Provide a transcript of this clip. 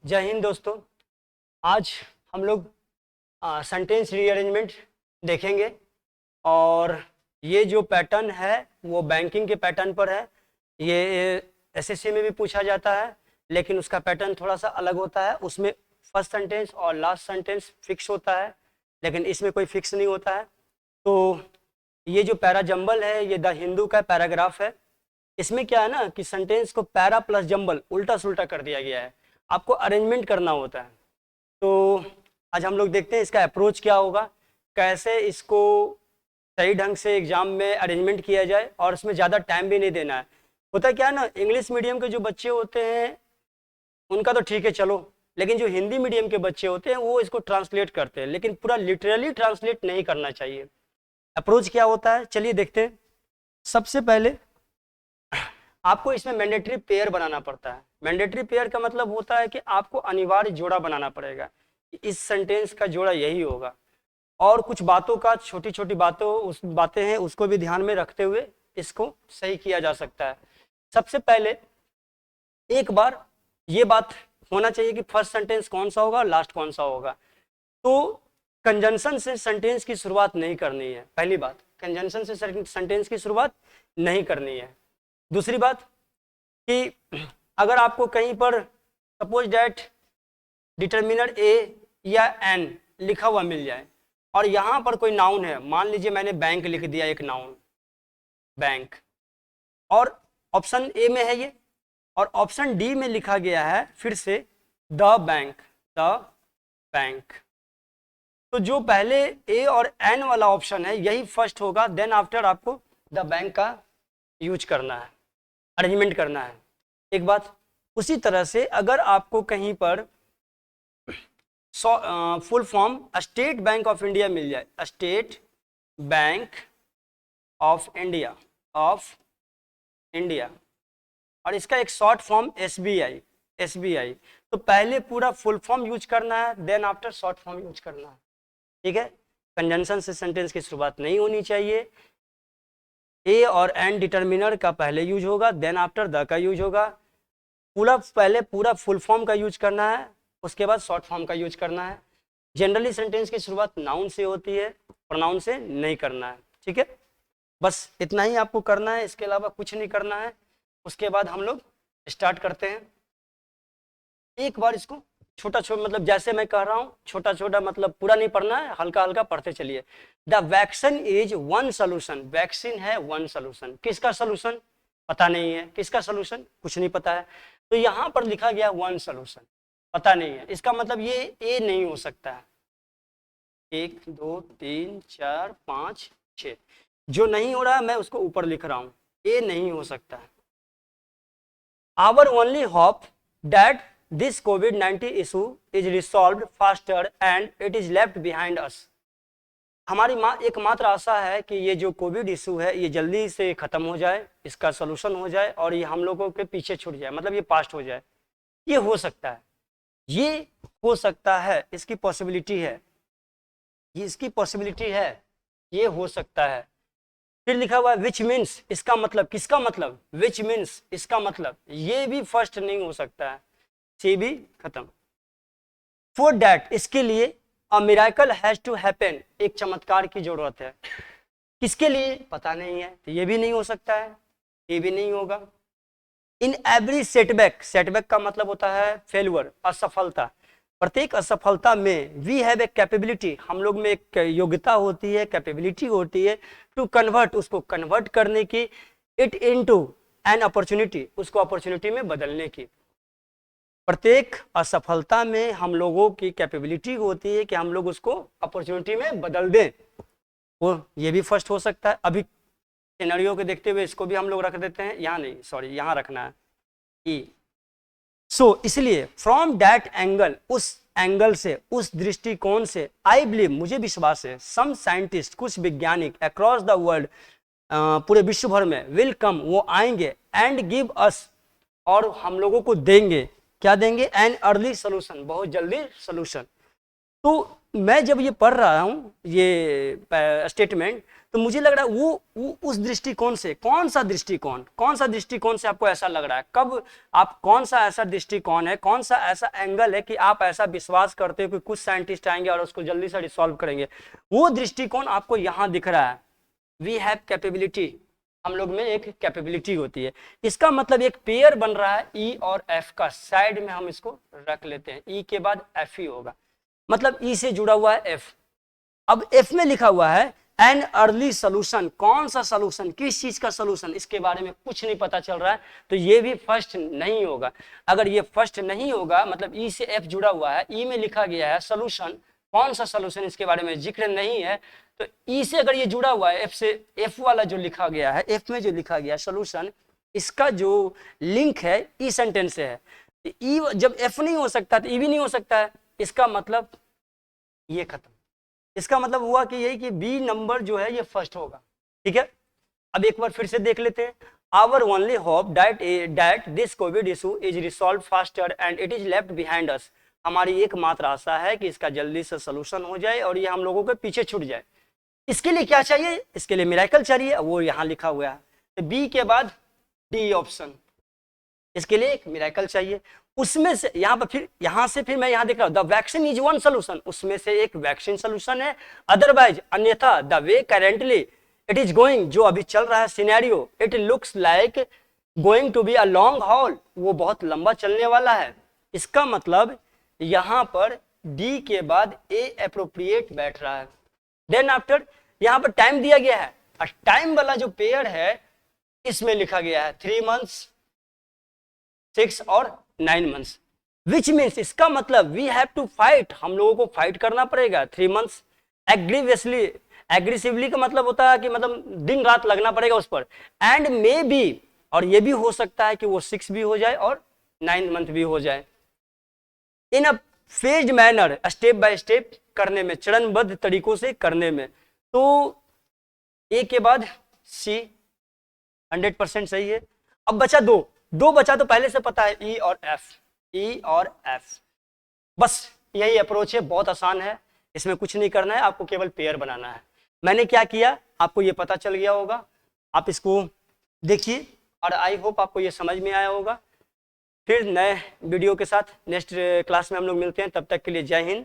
जय हिंद दोस्तों। आज हम लोग सेंटेंस रीअरेंजमेंट देखेंगे और ये जो पैटर्न है वो बैंकिंग के पैटर्न पर है। ये एसएससी में भी पूछा जाता है, लेकिन उसका पैटर्न थोड़ा सा अलग होता है। उसमें फर्स्ट सेंटेंस और लास्ट सेंटेंस फिक्स होता है, लेकिन इसमें कोई फिक्स नहीं होता है। तो ये जो पैरा जंबल है ये द हिंदू का पैराग्राफ है। इसमें क्या है ना कि सेंटेंस को पैरा प्लस जंबल उल्टा सुल्टा कर दिया गया है, आपको अरेंजमेंट करना होता है। तो आज हम लोग देखते हैं इसका अप्रोच क्या होगा, कैसे इसको सही ढंग से एग्जाम में अरेंजमेंट किया जाए और इसमें ज़्यादा टाइम भी नहीं देना है। होता क्या है ना, इंग्लिश मीडियम के जो बच्चे होते हैं उनका तो ठीक है चलो, लेकिन जो हिंदी मीडियम के बच्चे होते हैं वो इसको ट्रांसलेट करते हैं, लेकिन पूरा लिटरली ट्रांसलेट नहीं करना चाहिए। अप्रोच क्या होता है चलिए देखते हैं। सबसे पहले आपको इसमें मैंडेटरी पेयर बनाना पड़ता है। मैंडेटरी पेयर का मतलब होता है कि आपको अनिवार्य जोड़ा बनाना पड़ेगा। इस सेंटेंस का जोड़ा यही होगा, और कुछ बातों का छोटी छोटी बातें हैं उसको भी ध्यान में रखते हुए इसको सही किया जा सकता है। सबसे पहले एक बार ये बात होना चाहिए कि फर्स्ट सेंटेंस कौन सा होगा, लास्ट कौन सा होगा। तो कंजंक्शन से सेंटेंस की शुरुआत नहीं करनी है। पहली बात, कंजंक्शन से सेंटेंस की शुरुआत नहीं करनी है। दूसरी बात कि अगर आपको कहीं पर सपोज डैट डिटर्मिनर ए या एन लिखा हुआ मिल जाए और यहाँ पर कोई नाउन है, मान लीजिए मैंने बैंक लिख दिया, एक नाउन बैंक, और ऑप्शन ए में है ये, और ऑप्शन डी में लिखा गया है फिर से द बैंक, द बैंक। तो जो पहले ए और एन वाला ऑप्शन है यही फर्स्ट होगा, देन आफ्टर आपको द बैंक का यूज करना है, अरेंजमेंट करना है। एक बात, उसी तरह से अगर आपको कहीं पर full form State Bank of India मिल जाए, स्टेट बैंक ऑफ इंडिया, और इसका एक शॉर्ट फॉर्म एसबीआई, तो पहले पूरा फुल फॉर्म यूज करना है, then after short form use करना है। ठीक है, कंजंक्शन से सेंटेंस की शुरुआत नहीं होनी चाहिए। ए और एन डिटर्मिनर का पहले यूज होगा, देन आफ्टर द का यूज होगा। पहले पूरा फुल फॉर्म का यूज करना है, उसके बाद शॉर्ट फॉर्म का यूज करना है। जनरली सेंटेंस की शुरुआत नाउन से होती है, प्रोनाउन से नहीं करना है। ठीक है, बस इतना ही आपको करना है, इसके अलावा कुछ नहीं करना है। उसके बाद हम लोग स्टार्ट करते हैं। एक बार इसको छोटा छोटा, मतलब जैसे मैं कह रहा हूँ छोटा छोटा, मतलब पूरा नहीं पढ़ना है, हल्का हल्का पढ़ते चलिए। The vaccine is one solution, vaccine है वन सोल्यूशन। किसका सोल्यूशन पता नहीं है, किसका सोल्यूशन कुछ नहीं पता है, तो यहाँ पर लिखा गया वन सोल्यूशन, पता नहीं है, इसका मतलब ये ए नहीं हो सकता है। 1 2 3 4 5 6, जो नहीं हो रहा है मैं उसको ऊपर लिख रहा हूँ, ए नहीं हो सकता है। Our only hope that this COVID-19 issue is resolved faster and it is left behind us। हमारी एकमात्र आशा है कि ये जो कोविड इशू है ये जल्दी से खत्म हो जाए, इसका सोल्यूशन हो जाए और ये हम लोगों के पीछे छूट जाए, मतलब ये पास्ट हो जाए। ये हो सकता है, ये हो सकता है, इसकी पॉसिबिलिटी है, ये इसकी पॉसिबिलिटी है, ये हो सकता है। फिर लिखा हुआ है विच मीन्स, इसका मतलब, किसका मतलब, विच मीन्स इसका मतलब, ये भी फर्स्ट नहीं हो सकता है, से भी खत्म। फॉर दैट, इसके लिए, a miracle has to happen, एक चमत्कार की जरूरत है। किसके लिए पता नहीं है, तो ये भी नहीं हो सकता है, ये भी नहीं होगा। इन एवरी सेटबैक, सेटबैक का मतलब होता है फेलवर, असफलता। प्रत्येक असफलता में वी हैव ए कैपेबिलिटी, हम लोग में एक योग्यता होती है, कैपेबिलिटी होती है, टू कन्वर्ट, उसको कन्वर्ट करने की, इट इनटू एन अपॉर्चुनिटी, उसको अपॉर्चुनिटी में बदलने की। प्रत्येक असफलता में हम लोगों की कैपेबिलिटी होती है कि हम लोग उसको अपॉर्चुनिटी में बदल दें, वो ये भी फर्स्ट हो सकता है। अभी सिनेरियो को देखते हुए इसको भी हम लोग रख देते हैं, यहाँ नहीं, सॉरी यहाँ रखना है ई। सो इसलिए फ्रॉम दैट एंगल, उस एंगल से, उस दृष्टिकोण से, आई बिलीव, मुझे विश्वास है, सम साइंटिस्ट, कुछ वैज्ञानिक अक्रॉस द वर्ल्ड, पूरे विश्व भर में, विल कम, वो आएंगे, एंड गिव अस, और हम लोगों को देंगे, क्या देंगे, एन अर्ली सोल्यूशन, बहुत जल्दी सोल्यूशन। तो मैं जब ये पढ़ रहा हूँ ये स्टेटमेंट, तो मुझे लग रहा है वो उस दृष्टिकोण से, कौन सा दृष्टिकोण से आपको ऐसा लग रहा है, कब आप, कौन सा ऐसा दृष्टिकोण है, कौन सा ऐसा एंगल है कि आप ऐसा विश्वास करते हो कि कुछ साइंटिस्ट आएंगे और उसको जल्दी से रिसॉल्व करेंगे, वो दृष्टिकोण आपको यहाँ दिख रहा है। वी हैव कैपेबिलिटी, हम लोग में एक कैपेबिलिटी होती है। इसका मतलब एक पेयर बन रहा है ई और एफ का, साइड में हम इसको रख लेते हैं, ई के बाद एफ ही होगा, मतलब ई से जुड़ा हुआ है एफ। अब एफ में लिखा हुआ है एन अर्ली सोल्यूशन, कौन सा सोल्यूशन, किस चीज का सोल्यूशन, इसके बारे में कुछ नहीं पता चल रहा है, तो ये भी फर्स्ट नहीं होगा। अगर ये फर्स्ट नहीं होगा मतलब ई से एफ जुड़ा हुआ है, ई में लिखा गया है सोल्यूशन, कौन सा सोल्यूशन इसके बारे में जिक्र नहीं है, तो ई से अगर ये जुड़ा हुआ है, एफ से, एफ वाला जो लिखा गया है, एफ में जो लिखा गया है सोल्यूशन, इसका जो लिंक है ई सेंटेंस से है। ई जब एफ नहीं हो सकता तो ई भी नहीं हो सकता है, इसका मतलब ये खत्म। इसका मतलब हुआ कि यही कि बी नंबर जो है ये फर्स्ट होगा। ठीक है, अब एक बार फिर से देख लेते हैं। Our only hope that this COVID issue is resolve faster and it is left behind us, हमारी एकमात्र आशा है कि इसका जल्दी से सोल्यूशन हो जाए और ये हम लोगों के पीछे छूट जाए। इसके लिए क्या चाहिए, इसके लिए मिरेकल चाहिए, वो यहाँ लिखा हुआ है, तो बी के बाद डी ऑप्शन, इसके लिए एक मिरेकल चाहिए। उसमें से यहाँ पर फिर यहाँ से फिर मैं यहाँ देख रहा हूँ the vaccine is one solution, उसमें से एक वैक्सीन सोल्यूशन है, अदरवाइज अन्यथा the way currently it is going, जो अभी चल रहा है scenario, it looks like going to be a long haul, वो बहुत लंबा चलने वाला है। इसका मतलब यहाँ पर डी के बाद ए अप्रोप्रिएट बैठ रहा है। देन आफ्टर यहाँ पर टाइम दिया गया है, और टाइम वाला जो पेयर है इसमें लिखा गया है 3 मंथ्स, 6 और 9 मंथ्स, विच मीन्स, इसका मतलब वी हैव टू फाइट, हम लोगों को फाइट करना पड़ेगा 3 मंथ्स एग्रेसिवली। एग्रेसिवली का मतलब होता है कि मतलब दिन रात लगना पड़ेगा उस पर, एंड मे बी, और ये भी हो सकता है कि वो 6 भी हो जाए और 9 मंथ भी हो जाए, in a phased manner, step by step करने में, चरणबद्ध तरीकों से करने में। तो ए के बाद सी 100% सही है। अब बचा दो बचा तो पहले से पता है, ई और एफ, बस यही अप्रोच है, बहुत आसान है, इसमें कुछ नहीं करना है, आपको केवल पेयर बनाना है। मैंने क्या किया आपको ये पता चल गया होगा, आप इसको देखिए और आई होप आपको ये समझ में आया होगा। फिर नए वीडियो के साथ नेक्स्ट क्लास में हम लोग मिलते हैं, तब तक के लिए जय हिंद,